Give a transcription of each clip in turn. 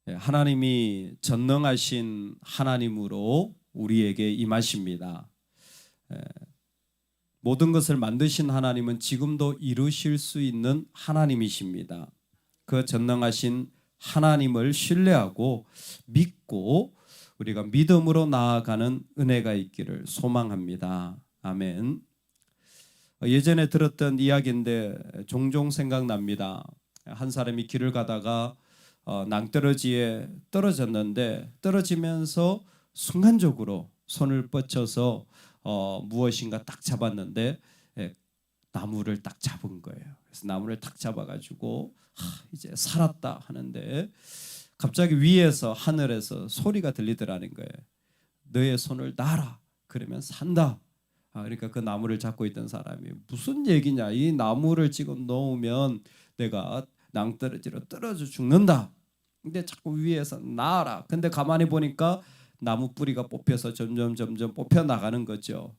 하나님이 전능하신 하나님으로 우리에게 임하십니다. 모든 것을 만드신 하나님은 지금도 이루실 수 있는 하나님이십니다. 그 전능하신 하나님을 신뢰하고 믿고 우리가 믿음으로 나아가는 은혜가 있기를 소망합니다. 아멘. 예전에 들었던 이야기인데 종종 생각납니다. 한 사람이 길을 가다가 낭떠러지에 떨어졌는데 떨어지면서 순간적으로 손을 뻗쳐서 무엇인가 딱 잡았는데 나무를 딱 잡은 거예요. 그래서 나무를 딱 잡아가지고 이제 살았다 하는데 갑자기 위에서 하늘에서 소리가 들리더라는 거예요. 너의 손을 놔라. 그러면 산다. 그러니까 그 나무를 잡고 있던 사람이 무슨 얘기냐? 이 나무를 지금 놓으면 내가 낭떠러지로 떨어져 죽는다. 근데 자꾸 위에서 놔라. 근데 가만히 보니까 나무 뿌리가 뽑혀서 점점 뽑혀 나가는 거죠.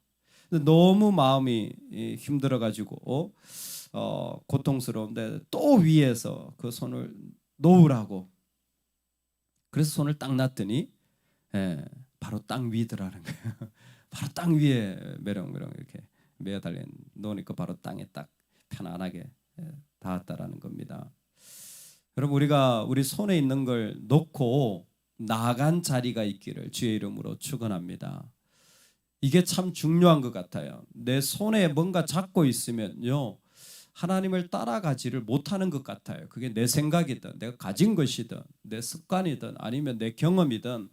너무 마음이 힘들어가지고 고통스러운데 또 위에서 그 손을 놓으라고. 그래서 손을 딱 놨더니 바로 땅 위더라는 거예요. 바로 땅 위에 메롱메롱 이렇게 매달려 놓으니까 바로 땅에 딱 편안하게 닿았다라는 겁니다. 여러분 우리가 우리 손에 있는 걸 놓고 나간 자리가 있기를 주의 이름으로 축원합니다. 이게 참 중요한 것 같아요. 내 손에 뭔가 잡고 있으면요 하나님을 따라가지를 못하는 것 같아요. 그게 내 생각이든 내가 가진 것이든 내 습관이든 아니면 내 경험이든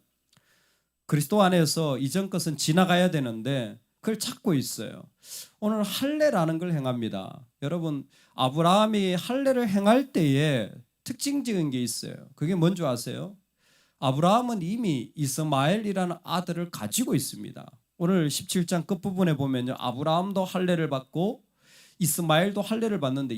그리스도 안에서 이전 것은 지나가야 되는데 그걸 찾고 있어요. 오늘 할례라는 걸 행합니다. 여러분 아브라함이 할례를 행할 때에 특징적인 게 있어요. 그게 뭔지 아세요? 아브라함은 이미 이스마엘이라는 아들을 가지고 있습니다. 오늘 17장 끝부분에 보면요 아브라함도 할례를 받고 이스마엘도 할례를 받는데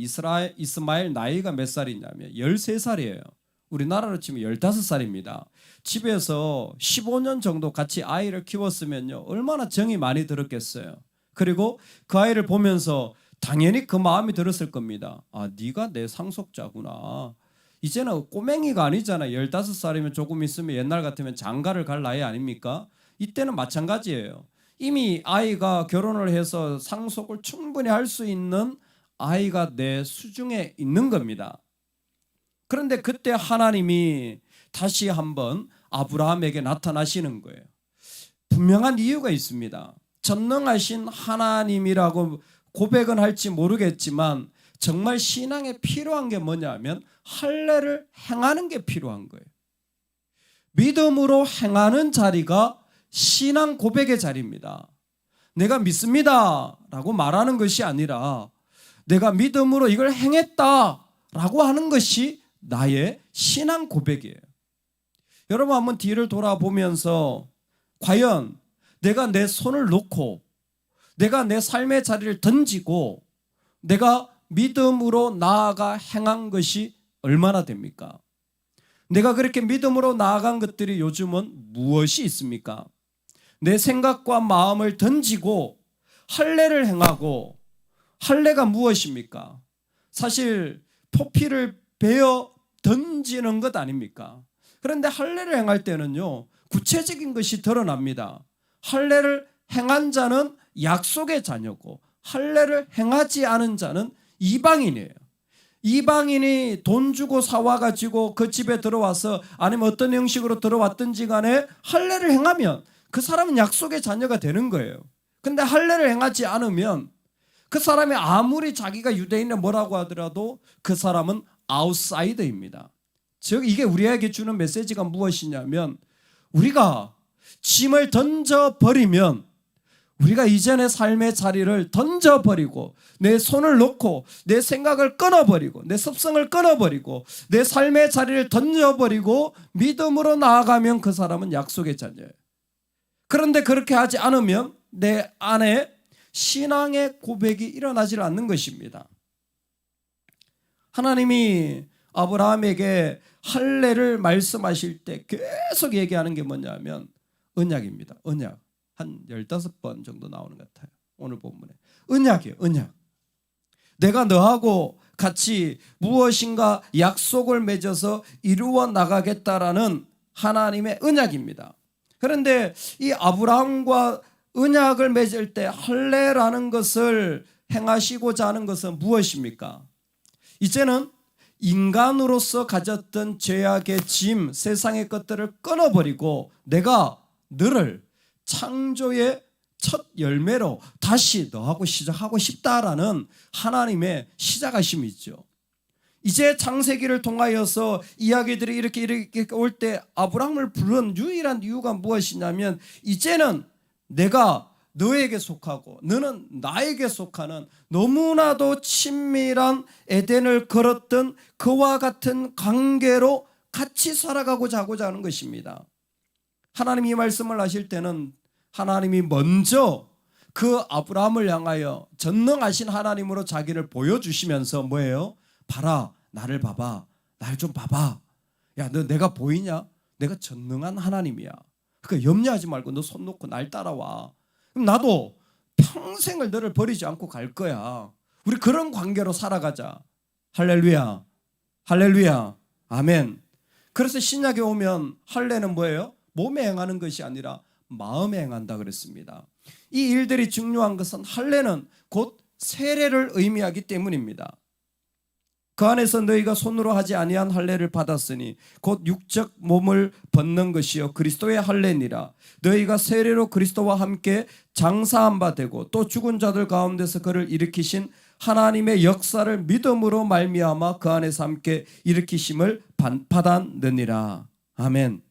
이스마엘 나이가 몇 살이냐면 13살이에요. 우리나라로 치면 15살입니다. 집에서 15년 정도 같이 아이를 키웠으면요 얼마나 정이 많이 들었겠어요. 그리고 그 아이를 보면서 당연히 그 마음이 들었을 겁니다. 네가 내 상속자구나. 이제는 꼬맹이가 아니잖아. 15살이면 조금 있으면 옛날 같으면 장가를 갈 나이 아닙니까? 이때는 마찬가지예요. 이미 아이가 결혼을 해서 상속을 충분히 할 수 있는 아이가 내 수중에 있는 겁니다. 그런데 그때 하나님이 다시 한번 아브라함에게 나타나시는 거예요. 분명한 이유가 있습니다. 전능하신 하나님이라고 고백은 할지 모르겠지만 정말 신앙에 필요한 게 뭐냐면 할례를 행하는 게 필요한 거예요. 믿음으로 행하는 자리가 신앙 고백의 자리입니다. 내가 믿습니다 라고 말하는 것이 아니라 내가 믿음으로 이걸 행했다 라고 하는 것이 나의 신앙 고백이에요. 여러분 한번 뒤를 돌아보면서 과연 내가 내 손을 놓고 내가 내 삶의 자리를 던지고 내가 믿음으로 나아가 행한 것이 얼마나 됩니까? 내가 그렇게 믿음으로 나아간 것들이 요즘은 무엇이 있습니까? 내 생각과 마음을 던지고 할례를 행하고 할례가 무엇입니까? 사실 포피를 베어 던지는 것 아닙니까? 그런데 할례를 행할 때는요 구체적인 것이 드러납니다. 할례를 행한 자는 약속의 자녀고 할례를 행하지 않은 자는 이방인이에요. 이방인이 돈 주고 사와가지고 그 집에 들어와서 아니면 어떤 형식으로 들어왔든지 간에 할례를 행하면 그 사람은 약속의 자녀가 되는 거예요. 근데 할례를 행하지 않으면 그 사람이 아무리 자기가 유대인을 뭐라고 하더라도 그 사람은 아웃사이더입니다. 즉 이게 우리에게 주는 메시지가 무엇이냐면 우리가 짐을 던져버리면 우리가 이전의 삶의 자리를 던져버리고 내 손을 놓고 내 생각을 끊어버리고 내 습성을 끊어버리고 내 삶의 자리를 던져버리고 믿음으로 나아가면 그 사람은 약속의 자녀예요. 그런데 그렇게 하지 않으면 내 안에 신앙의 고백이 일어나지 않는 것입니다. 하나님이 아브라함에게 할례를 말씀하실 때 계속 얘기하는 게 뭐냐면 언약입니다. 언약. 한 15번 정도 나오는 것 같아요. 오늘 본문에. 언약이에요. 언약. 내가 너하고 같이 무엇인가 약속을 맺어서 이루어 나가겠다라는 하나님의 언약입니다. 그런데 이 아브라함과 언약을 맺을 때 할례라는 것을 행하시고자 하는 것은 무엇입니까? 이제는 인간으로서 가졌던 죄악의 짐, 세상의 것들을 끊어버리고 내가 너를 창조의 첫 열매로 다시 너하고 시작하고 싶다라는 하나님의 시작하심이 있죠. 이제 창세기를 통하여서 이야기들이 이렇게 올 때 아브라함을 부른 유일한 이유가 무엇이냐면 이제는 내가 너에게 속하고 너는 나에게 속하는 너무나도 친밀한 에덴을 걸었던 그와 같은 관계로 같이 살아가고자 하는 것입니다. 하나님이 이 말씀을 하실 때는 하나님이 먼저 그 아브라함을 향하여 전능하신 하나님으로 자기를 보여주시면서 뭐예요? 봐라, 나를 봐봐, 날 좀 봐봐. 야, 너 내가 보이냐? 내가 전능한 하나님이야. 그러니까 염려하지 말고 너 손 놓고 날 따라와. 그럼 나도 평생을 너를 버리지 않고 갈 거야. 우리 그런 관계로 살아가자. 할렐루야, 할렐루야, 아멘. 그래서 신약에 오면 할례는 뭐예요? 몸에 행하는 것이 아니라 마음에 행한다 그랬습니다. 이 일들이 중요한 것은 할례는 곧 세례를 의미하기 때문입니다. 그 안에서 너희가 손으로 하지 아니한 할례를 받았으니 곧 육적 몸을 벗는 것이요 그리스도의 할례니라. 너희가 세례로 그리스도와 함께 장사한 바 되고 또 죽은 자들 가운데서 그를 일으키신 하나님의 역사를 믿음으로 말미암아 그 안에서 함께 일으키심을 받았느니라. 아멘.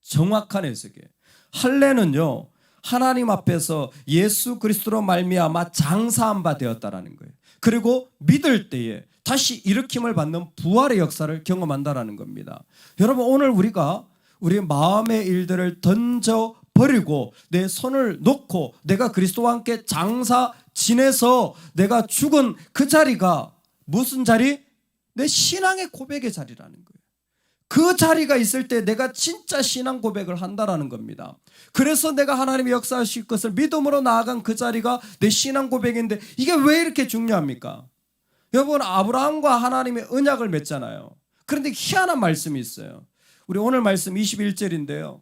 정확한 해석이에요. 할례는요, 하나님 앞에서 예수 그리스도로 말미암아 장사한 바 되었다라는 거예요. 그리고 믿을 때에 다시 일으킴을 받는 부활의 역사를 경험한다라는 겁니다. 여러분, 오늘 우리가 우리 마음의 일들을 던져버리고 내 손을 놓고 내가 그리스도와 함께 장사 지내서 내가 죽은 그 자리가 무슨 자리? 내 신앙의 고백의 자리라는 거예요. 그 자리가 있을 때 내가 진짜 신앙 고백을 한다라는 겁니다. 그래서 내가 하나님의 역사하실 것을 믿음으로 나아간 그 자리가 내 신앙 고백인데 이게 왜 이렇게 중요합니까? 여러분, 아브라함과 하나님의 언약을 맺잖아요. 그런데 희한한 말씀이 있어요. 우리 오늘 말씀 21절인데요.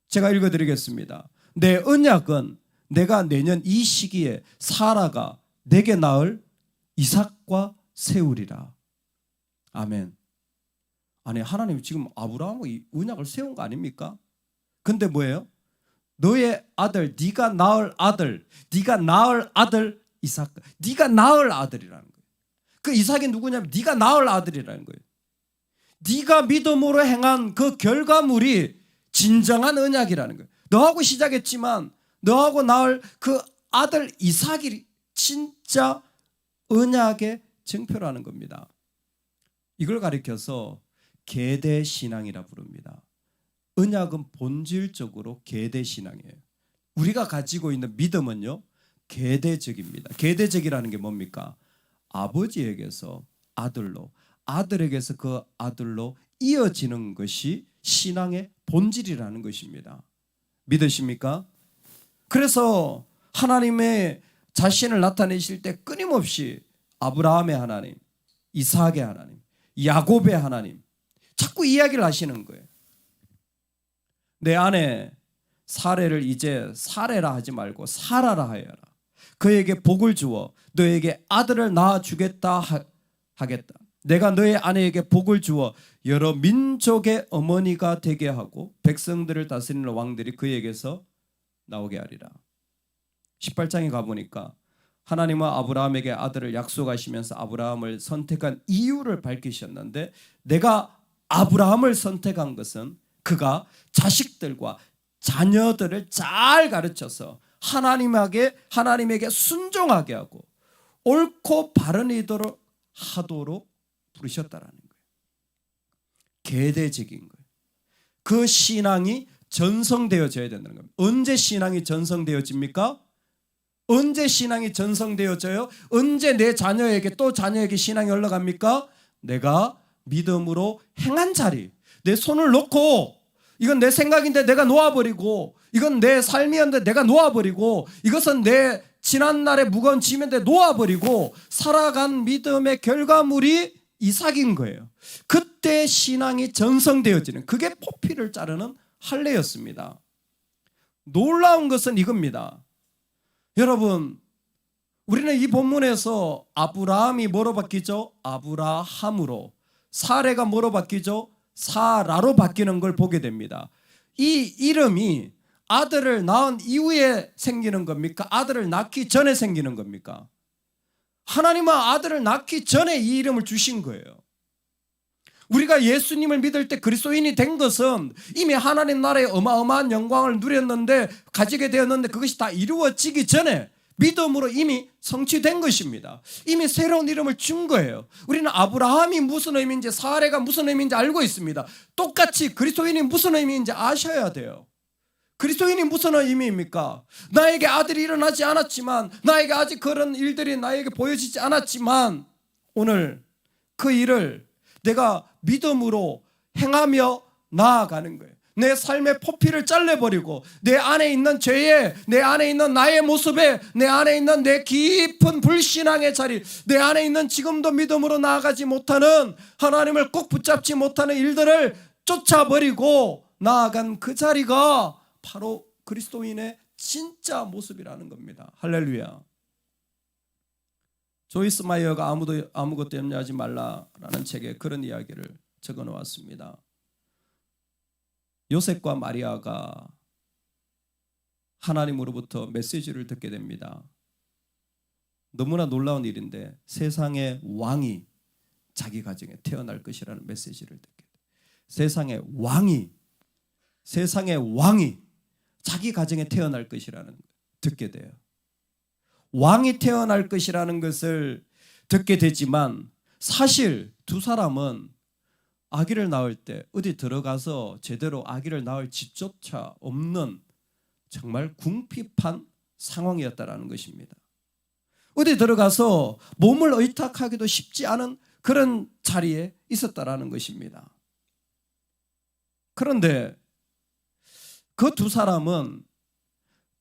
제가 읽어드리겠습니다. 내 언약은 내가 내년 이 시기에 사라가 내게 낳을 이삭과 세우리라. 아멘. 아니, 하나님 지금 아브라함과 이 언약을 세운 거 아닙니까? 근데 뭐예요? 너의 아들, 네가 낳을 아들, 네가 낳을 아들 이삭, 네가 낳을 아들이라는 거예요. 그 이삭이 누구냐면 네가 낳을 아들이라는 거예요. 네가 믿음으로 행한 그 결과물이 진정한 언약이라는 거예요. 너하고 시작했지만 너하고 낳을 그 아들 이삭이 진짜 언약의 증표라는 겁니다. 이걸 가리켜서 계대신앙이라 부릅니다. 언약은 본질적으로 계대신앙이에요. 우리가 가지고 있는 믿음은요, 계대적입니다. 계대적이라는 게 뭡니까? 아버지에게서 아들로, 아들에게서 그 아들로 이어지는 것이 신앙의 본질이라는 것입니다. 믿으십니까? 그래서 하나님의 자신을 나타내실 때 끊임없이 아브라함의 하나님, 이삭의 하나님, 야곱의 하나님 자꾸 이야기를 하시는 거예요. 내 아내 사례를 이제 사례라 하지 말고 사라라 하여라. 그에게 복을 주어 너에게 아들을 낳아주겠다 하겠다. 내가 너의 아내에게 복을 주어 여러 민족의 어머니가 되게 하고 백성들을 다스리는 왕들이 그에게서 나오게 하리라. 18장에 가보니까 하나님은 아브라함에게 아들을 약속하시면서 아브라함을 선택한 이유를 밝히셨는데, 내가 아브라함을 선택한 것은 그가 자식들과 자녀들을 잘 가르쳐서 하나님에게 순종하게 하고 옳고 바른 의도로 하도록 부르셨다라는 거예요. 계대적인 거예요. 그 신앙이 전성되어져야 된다는 겁니다. 언제 신앙이 전성되어집니까? 언제 신앙이 전성되어져요? 언제 내 자녀에게 또 자녀에게 신앙이 올라갑니까? 내가 믿음으로 행한 자리, 내 손을 놓고, 이건 내 생각인데 내가 놓아버리고, 이건 내 삶이었는데 내가 놓아버리고, 이것은 내 지난날의 무거운 짐인데 놓아버리고 살아간 믿음의 결과물이 이삭인 거예요. 그때 신앙이 전성되어지는, 그게 포피를 자르는 할례였습니다. 놀라운 것은 이겁니다. 여러분, 우리는 이 본문에서 아브라함이 뭐로 바뀌죠? 아브라함으로. 사레가 뭐로 바뀌죠? 사라로 바뀌는 걸 보게 됩니다. 이 이름이 아들을 낳은 이후에 생기는 겁니까? 아들을 낳기 전에 생기는 겁니까? 하나님은 아들을 낳기 전에 이 이름을 주신 거예요. 우리가 예수님을 믿을 때 그리스도인이 된 것은 이미 하나님 나라의 어마어마한 영광을 누렸는데, 가지게 되었는데, 그것이 다 이루어지기 전에 믿음으로 이미 성취된 것입니다. 이미 새로운 이름을 준 거예요. 우리는 아브라함이 무슨 의미인지, 사레가 무슨 의미인지 알고 있습니다. 똑같이 그리스도인이 무슨 의미인지 아셔야 돼요. 그리스도인이 무슨 의미입니까? 나에게 아들이 일어나지 않았지만, 나에게 아직 그런 일들이 나에게 보여지지 않았지만, 오늘 그 일을 내가 믿음으로 행하며 나아가는 거예요. 내 삶의 포피를 잘라버리고 내 안에 있는 죄에, 내 안에 있는 나의 모습에, 내 안에 있는 내 깊은 불신앙의 자리, 내 안에 있는 지금도 믿음으로 나아가지 못하는, 하나님을 꼭 붙잡지 못하는 일들을 쫓아버리고 나아간 그 자리가 바로 그리스도인의 진짜 모습이라는 겁니다. 할렐루야. 조이스 마이어가 아무것도 염려하지 말라라는 책에 그런 이야기를 적어 놓았습니다. 요셉과 마리아가 하나님으로부터 메시지를 듣게 됩니다. 너무나 놀라운 일인데, 세상의 왕이 자기 가정에 태어날 것이라는 메시지를 듣게 돼요. 세상의 왕이 자기 가정에 태어날 것이라는 걸 듣게 돼요. 왕이 태어날 것이라는 것을 듣게 되지만, 사실 두 사람은 아기를 낳을 때 어디 들어가서 제대로 아기를 낳을 집조차 없는 정말 궁핍한 상황이었다라는 것입니다. 어디 들어가서 몸을 의탁하기도 쉽지 않은 그런 자리에 있었다라는 것입니다. 그런데 그 두 사람은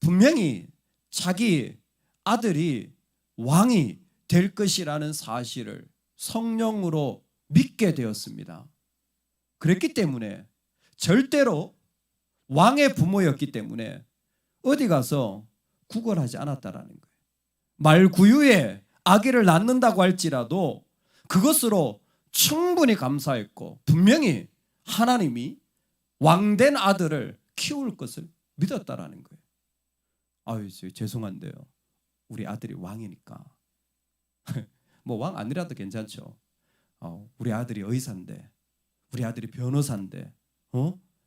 분명히 자기 아들이 왕이 될 것이라는 사실을 성령으로 믿게 되었습니다. 그랬기 때문에 절대로 왕의 부모였기 때문에 어디 가서 구걸하지 않았다라는 거예요. 말구유에 아기를 낳는다고 할지라도 그것으로 충분히 감사했고, 분명히 하나님이 왕된 아들을 키울 것을 믿었다라는 거예요. 아유, 죄송한데요, 우리 아들이 왕이니까 뭐 왕 아니라도 괜찮죠. 우리 아들이 의사인데, 우리 아들이 변호사인데,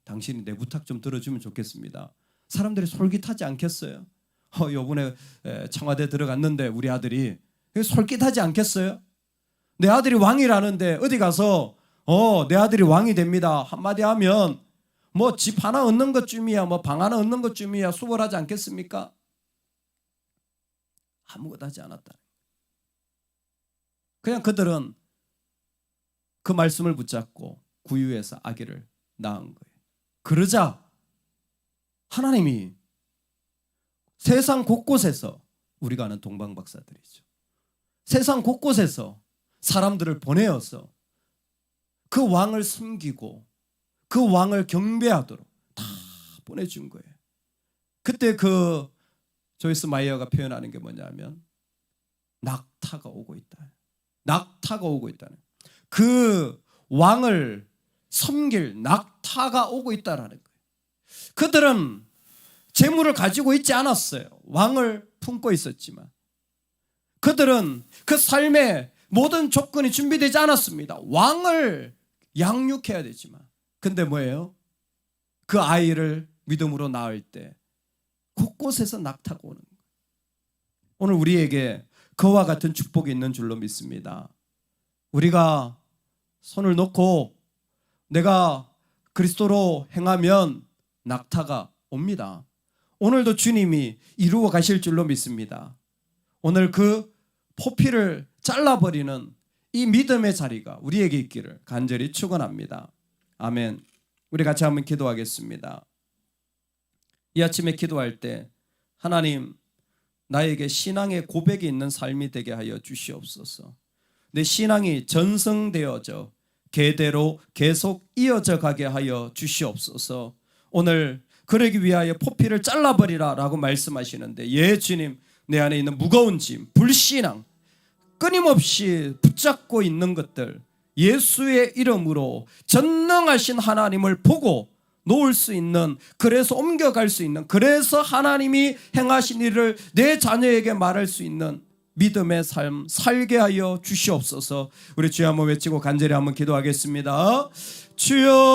당신이 내 부탁 좀 들어주면 좋겠습니다. 사람들이 솔깃하지 않겠어요? 요번에 청와대 들어갔는데 우리 아들이 솔깃하지 않겠어요? 내 아들이 왕이라는데 어디 가서 내 아들이 왕이 됩니다 한마디 하면 뭐 집 하나 얻는 것쯤이야, 뭐 방 하나 얻는 것쯤이야 수월하지 않겠습니까? 아무것도 하지 않았다. 그냥 그들은 그 말씀을 붙잡고 구유에서 아기를 낳은 거예요. 그러자 하나님이 세상 곳곳에서, 우리가 아는 동방박사들이죠, 세상 곳곳에서 사람들을 보내어서 그 왕을 섬기고 그 왕을 경배하도록 다 보내준 거예요. 그때 그 조이스 마이어가 표현하는 게 뭐냐면, 낙타가 오고 있다. 낙타가 오고 있다는, 그 왕을 섬길 낙타가 오고 있다라는 거예요. 그들은 재물을 가지고 있지 않았어요. 왕을 품고 있었지만 그들은 그 삶의 모든 조건이 준비되지 않았습니다. 왕을 양육해야 되지만, 근데 뭐예요? 그 아이를 믿음으로 낳을 때 곳곳에서 낙타가 오는 거예요. 오늘 우리에게 그와 같은 축복이 있는 줄로 믿습니다. 우리가 손을 놓고 내가 그리스도로 행하면 낙타가 옵니다. 오늘도 주님이 이루어 가실 줄로 믿습니다. 오늘 그 포피를 잘라버리는 이 믿음의 자리가 우리에게 있기를 간절히 축원합니다. 아멘. 우리 같이 한번 기도하겠습니다. 이 아침에 기도할 때, 하나님, 나에게 신앙의 고백이 있는 삶이 되게 하여 주시옵소서. 내 신앙이 전승되어져 계대로 계속 이어져 가게 하여 주시옵소서. 오늘 그러기 위하여 포피를 잘라버리라 라고 말씀하시는데, 예 주님, 내 안에 있는 무거운 짐, 불신앙, 끊임없이 붙잡고 있는 것들 예수의 이름으로 전능하신 하나님을 보고 놓을 수 있는, 그래서 옮겨갈 수 있는, 그래서 하나님이 행하신 일을 내 자녀에게 말할 수 있는 믿음의 삶 살게 하여 주시옵소서. 우리 주여 한번 외치고 간절히 한번 기도하겠습니다. 주여.